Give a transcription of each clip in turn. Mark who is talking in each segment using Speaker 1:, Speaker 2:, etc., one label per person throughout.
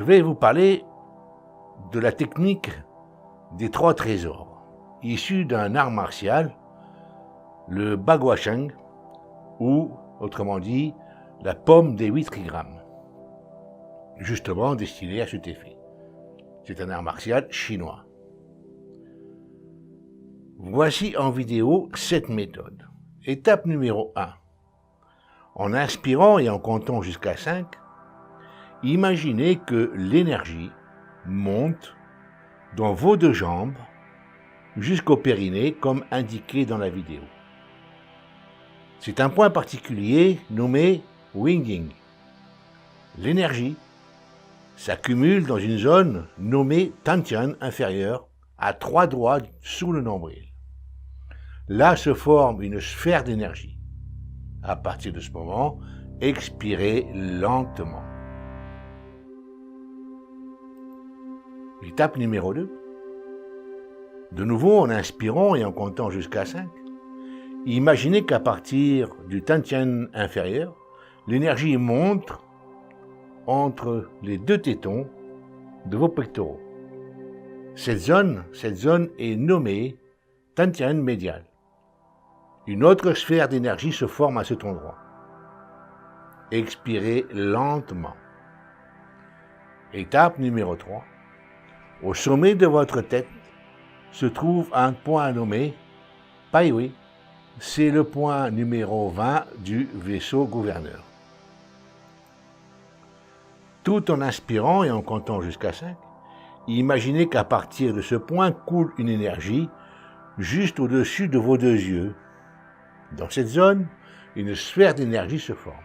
Speaker 1: Je vais vous parler de la technique des 3 trésors, issue d'un art martial, le Baguasheng, ou, autrement dit, la pomme des 8 trigrammes, justement destinée à cet effet. C'est un art martial chinois. Voici en vidéo cette méthode. Étape numéro 1. En inspirant et en comptant jusqu'à 5, imaginez que l'énergie monte dans vos 2 jambes jusqu'au périnée comme indiqué dans la vidéo. C'est un point particulier nommé winging. L'énergie s'accumule dans une zone nommée Tantian inférieure à 3 doigts sous le nombril. Là se forme une sphère d'énergie. À partir de ce moment, expirez lentement. Étape numéro 2. De nouveau, en inspirant et en comptant jusqu'à 5, imaginez qu'à partir du Tantian inférieur, l'énergie monte entre les 2 tétons de vos pectoraux. Cette zone est nommée Tantian médial. Une autre sphère d'énergie se forme à cet endroit. Expirez lentement. Étape numéro 3. Au sommet de votre tête se trouve un point nommé Paihui. C'est le point numéro 20 du vaisseau gouverneur. Tout en inspirant et en comptant jusqu'à 5, imaginez qu'à partir de ce point coule une énergie juste au-dessus de vos 2 yeux. Dans cette zone, une sphère d'énergie se forme.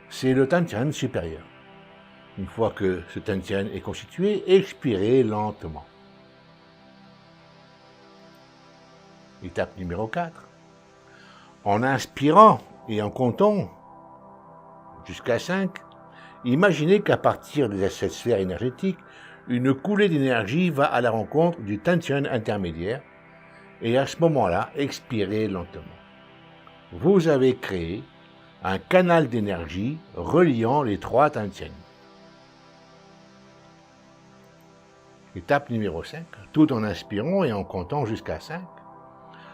Speaker 1: C'est le Tantian supérieur. Une fois que ce Tantian est constitué, expirez lentement. Étape numéro 4. En inspirant et en comptant jusqu'à 5, imaginez qu'à partir de cette sphère énergétique, une coulée d'énergie va à la rencontre du Tantian intermédiaire et à ce moment-là, expirez lentement. Vous avez créé un canal d'énergie reliant les 3 Tantians. Étape numéro 5. Tout en inspirant et en comptant jusqu'à 5,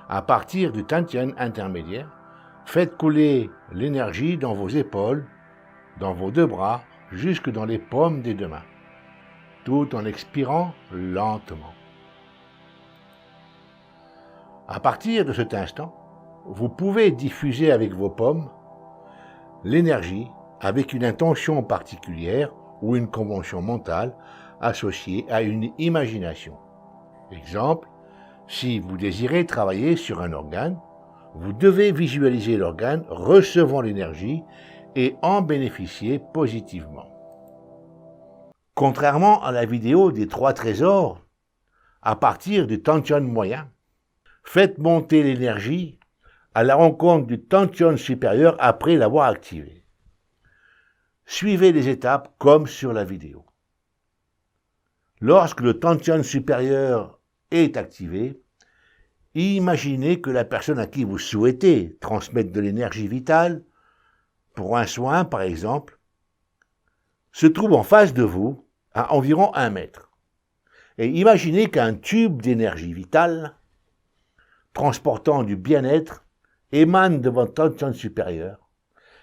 Speaker 1: à partir du Tantian intermédiaire, faites couler l'énergie dans vos épaules, dans vos 2 bras, jusque dans les paumes des 2 mains, tout en expirant lentement. À partir de cet instant, vous pouvez diffuser avec vos paumes l'énergie avec une intention particulière ou une convention mentale associée à une imagination. Exemple, si vous désirez travailler sur un organe, vous devez visualiser l'organe recevant l'énergie et en bénéficier positivement. Contrairement à la vidéo des 3 trésors, à partir du Tantian moyen, faites monter l'énergie à la rencontre du Tantian supérieur après l'avoir activé. Suivez les étapes comme sur la vidéo. Lorsque le Tantian supérieur est activé, imaginez que la personne à qui vous souhaitez transmettre de l'énergie vitale, pour un soin par exemple, se trouve en face de vous à environ 1 mètre. Et imaginez qu'un tube d'énergie vitale transportant du bien-être émane de votre Tantian supérieur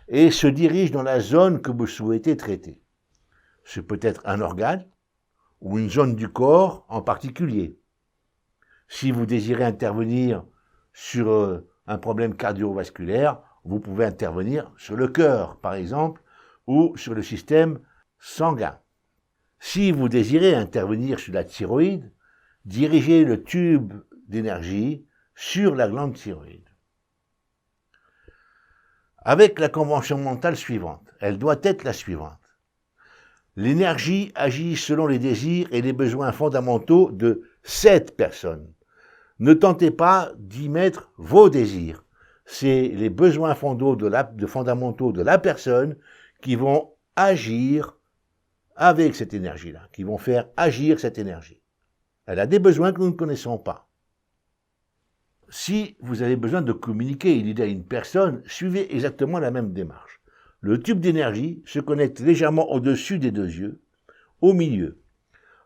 Speaker 1: et se dirige dans la zone que vous souhaitez traiter. Ce peut être un organe ou une zone du corps en particulier. Si vous désirez intervenir sur un problème cardiovasculaire, vous pouvez intervenir sur le cœur, par exemple, ou sur le système sanguin. Si vous désirez intervenir sur la thyroïde, dirigez le tube d'énergie sur la glande thyroïde. Avec la convention mentale suivante, elle doit être la suivante. L'énergie agit selon les désirs et les besoins fondamentaux de cette personne. Ne tentez pas d'y mettre vos désirs. C'est les besoins fondamentaux de la personne qui vont agir avec cette énergie-là, qui vont faire agir cette énergie. Elle a des besoins que nous ne connaissons pas. Si vous avez besoin de communiquer une idée à une personne, suivez exactement la même démarche. Le tube d'énergie se connecte légèrement au-dessus des 2 yeux, au milieu.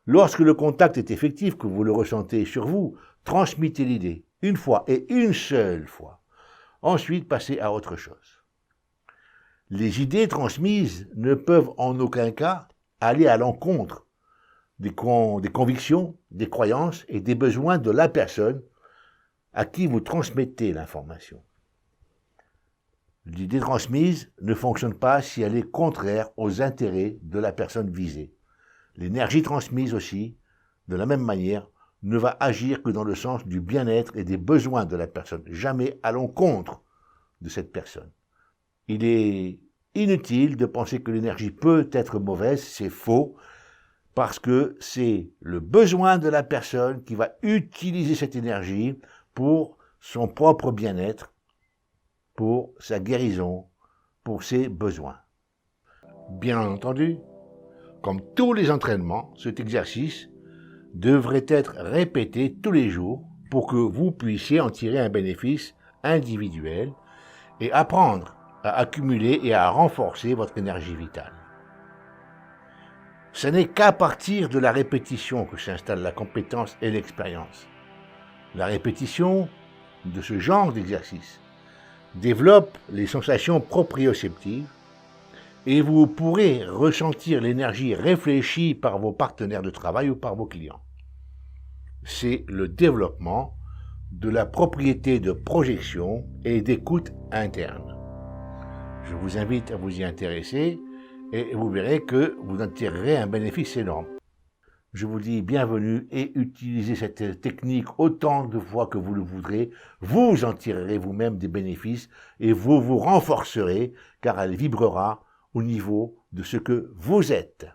Speaker 1: Lorsque le contact est effectif, que vous le ressentez sur vous, transmettez l'idée, une fois et une seule fois. Ensuite, passez à autre chose. Les idées transmises ne peuvent en aucun cas aller à l'encontre des convictions, des croyances et des besoins de la personne à qui vous transmettez l'information. L'idée transmise ne fonctionne pas si elle est contraire aux intérêts de la personne visée. L'énergie transmise aussi, de la même manière, ne va agir que dans le sens du bien-être et des besoins de la personne, jamais à l'encontre de cette personne. Il est inutile de penser que l'énergie peut être mauvaise, c'est faux, parce que c'est le besoin de la personne qui va utiliser cette énergie pour son propre bien-être, pour sa guérison, pour ses besoins. Bien entendu, comme tous les entraînements, cet exercice devrait être répété tous les jours pour que vous puissiez en tirer un bénéfice individuel et apprendre à accumuler et à renforcer votre énergie vitale. Ce n'est qu'à partir de la répétition que s'installe la compétence et l'expérience. La répétition de ce genre d'exercice développe les sensations proprioceptives et vous pourrez ressentir l'énergie réfléchie par vos partenaires de travail ou par vos clients. C'est le développement de la propriété de projection et d'écoute interne. Je vous invite à vous y intéresser et vous verrez que vous en tirerez un bénéfice énorme. Je vous dis bienvenue et utilisez cette technique autant de fois que vous le voudrez. Vous en tirerez vous-même des bénéfices et vous vous renforcerez car elle vibrera au niveau de ce que vous êtes.